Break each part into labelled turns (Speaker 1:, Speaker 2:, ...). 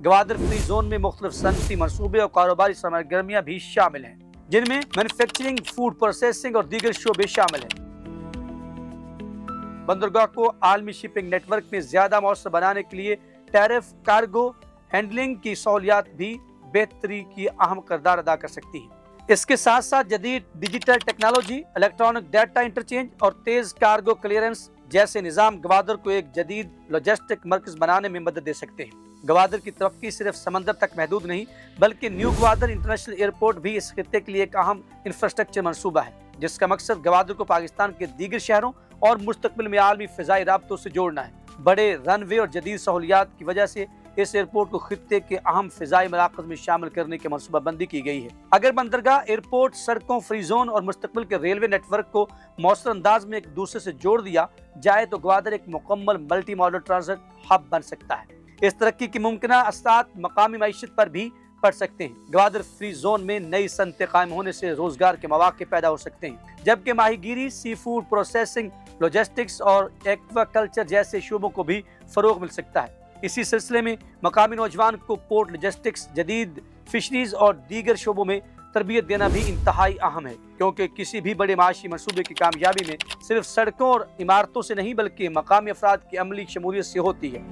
Speaker 1: Gwadar free zone میں مختلف صنعتی منصوبے اور کاروباری سرگرمیاں بھی شامل ہیں، جن میں مینوفیکچرنگ، فوڈ پروسیسنگ اور دیگر شعبے شامل ہیں۔ بندرگاہ کو عالمی شپنگ نیٹ ورک میں زیادہ مؤثر بنانے کے لیے ٹیرف، کارگو ہینڈلنگ کی سہولیات بھی بہتری کی اہم کردار ادا کر سکتی ہیں۔ اس کے ساتھ ساتھ جدید digital technology, electronic data interchange اور تیز کارگو کلیئرنس جیسے نظام گوادر کو ایک جدید لاجسٹک مرکز بنانے میں مدد دے سکتے ہیں۔ گوادر کی ترقی صرف سمندر تک محدود نہیں، بلکہ نیو گوادر انٹرنیشنل ایئرپورٹ بھی اس خطے کے لیے ایک اہم انفراسٹرکچر منصوبہ ہے، جس کا مقصد گوادر کو پاکستان کے دیگر شہروں اور مستقبل میں عالمی فضائی رابطوں سے جوڑنا ہے۔ بڑے رن وے اور جدید سہولیات کی وجہ سے اس ایئرپورٹ کو خطے کے اہم فضائی مراکز میں شامل کرنے کی منصوبہ بندی کی گئی ہے۔ اگر بندرگاہ، ایئرپورٹ، سڑکوں، فری زون اور مستقبل کے ریلوے نیٹ ورک کو مؤثر انداز میں ایک دوسرے سے جوڑ دیا جائے تو گوادر ایک مکمل ملٹی ماڈل ٹرانزٹ ہب بن سکتا ہے۔ اس ترقی کی ممکنہ اثرات مقامی معیشت پر بھی پڑ سکتے ہیں۔ گوادر فری زون میں نئی صنعتیں قائم ہونے سے روزگار کے مواقع پیدا ہو سکتے ہیں، جبکہ ماہی گیری، سی فوڈ پروسیسنگ، لاجسٹکس اور ایکوا کلچر جیسے شعبوں کو بھی فروغ مل سکتا ہے۔ اسی سلسلے میں مقامی نوجوان کو پورٹ لاجسٹکس، جدید فشریز اور دیگر شعبوں میں تربیت دینا بھی انتہائی اہم ہے، کیونکہ کسی بھی بڑے معاشی منصوبے کی کامیابی میں صرف سڑکوں اور عمارتوں سے نہیں بلکہ مقامی افراد کی عملی شمولیت سے ہوتی ہے۔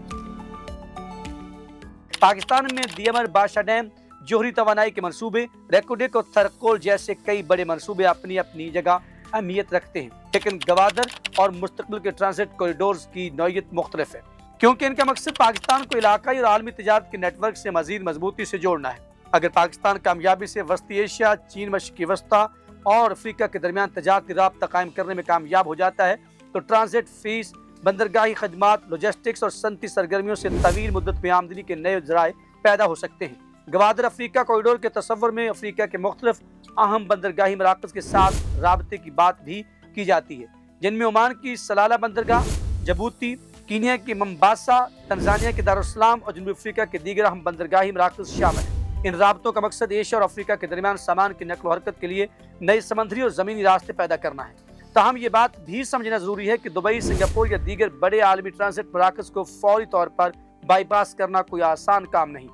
Speaker 1: پاکستان میں دیمر بادشاہ ڈیم، جوہری توانائی کے منصوبے، ریکوڈک اور تھرکول جیسے کئی بڑے منصوبے اپنی اپنی جگہ اہمیت رکھتے ہیں، لیکن گوادر اور مستقبل کے ٹرانزٹ کوریڈورز کی نوعیت مختلف ہے، کیونکہ ان کا مقصد پاکستان کو علاقائی اور عالمی تجارت کے نیٹ ورک سے مزید مضبوطی سے جوڑنا ہے۔ اگر پاکستان کامیابی سے وسطی ایشیا، چین، مشرقی وسطیٰ اور افریقہ کے درمیان تجارتی رابطہ قائم کرنے میں کامیاب ہو جاتا ہے تو ٹرانزٹ فیس، بندرگاہی خدمات، لاجسٹکس اور صنعتی سرگرمیوں سے طویل مدت میں آمدنی کے نئے ذرائع پیدا ہو سکتے ہیں۔ گوادر افریقہ کوریڈور کے تصور میں افریقہ کے مختلف اہم بندرگاہی مراکز کے ساتھ رابطے کی بات بھی کی جاتی ہے، جن میں عمان کی سلالہ بندرگاہ، جبوتی، کینیا کی ممباسا، تنزانیہ کے دارالسلام اور جنوبی افریقہ کے دیگر اہم بندرگاہی مراکز شامل ہیں۔ ان رابطوں کا مقصد ایشیا اور افریقہ کے درمیان سامان کی نقل و حرکت کے لیے نئے سمندری اور زمینی راستے پیدا کرنا ہے۔ تاہم یہ بات بھی سمجھنا ضروری ہے کہ دبئی، سنگاپور یا دیگر بڑے عالمی ٹرانزٹ مراکز کو فوری طور پر بائی پاس کرنا کوئی آسان کام نہیں۔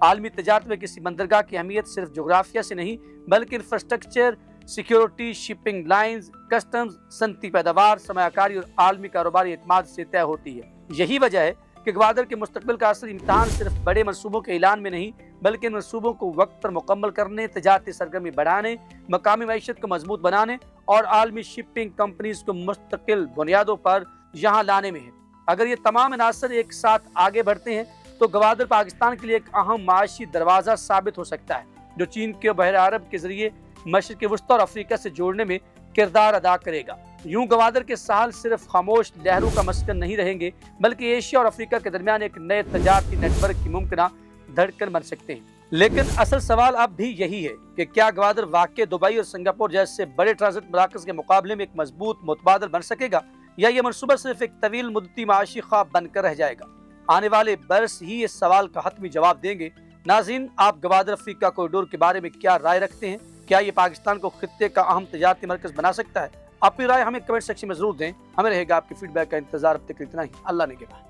Speaker 1: عالمی تجارت میں کسی بندرگاہ کی اہمیت صرف جغرافیہ سے نہیں بلکہ infrastructure, security, shipping lines, customs, صنعتی پیداوار، سرمایہ کاری اور عالمی کاروباری اعتماد سے طے ہوتی ہے۔ یہی وجہ ہے کہ گوادر کے مستقبل کا اصل امتحان صرف بڑے منصوبوں کے اعلان میں نہیں بلکہ ان منصوبوں کو وقت پر مکمل کرنے، تجارتی سرگرمی بڑھانے، مقامی معیشت کو مضبوط بنانے اور عالمی شپنگ کمپنیز کو مستقل بنیادوں پر یہاں لانے میں ہے۔ اگر یہ تمام عناصر ایک ساتھ آگے بڑھتے ہیں تو گوادر پاکستان کے لیے ایک اہم معاشی دروازہ ثابت ہو سکتا ہے، جو چین کے بحر عرب کے ذریعے مشرق وسطیٰ اور افریقہ سے جوڑنے میں کردار ادا کرے گا۔ یوں گوادر کے ساحل صرف خاموش لہروں کا مسکن نہیں رہیں گے بلکہ ایشیا اور افریقہ کے درمیان ایک نئے تجارتی نیٹ ورک کی ممکنہ دھڑکن بن سکتے ہیں۔ لیکن اصل سوال اب بھی یہی ہے کہ کیا گوادر واقع دبئی اور سنگاپور جیسے بڑے ٹرانزٹ مراکز کے مقابلے میں ایک مضبوط متبادل بن سکے گا، یا یہ منصوبہ صرف ایک طویل مدتی معاشی خواب بن کر رہ جائے گا؟ آنے والے برس ہی اس سوال کا حتمی جواب دیں گے۔ ناظرین، آپ گوادر افریقہ کوریڈور کے بارے میں کیا رائے رکھتے ہیں؟ کیا یہ پاکستان کو خطے کا اہم تجارتی مرکز بنا سکتا ہے؟ اپنی رائے ہمیں کمنٹ سیکشن میں ضرور دیں۔ ہمیں رہے گا آپ کی فیڈ بیک کا انتظار۔ اب تک اتنا ہی۔ اللہ نے کے بعد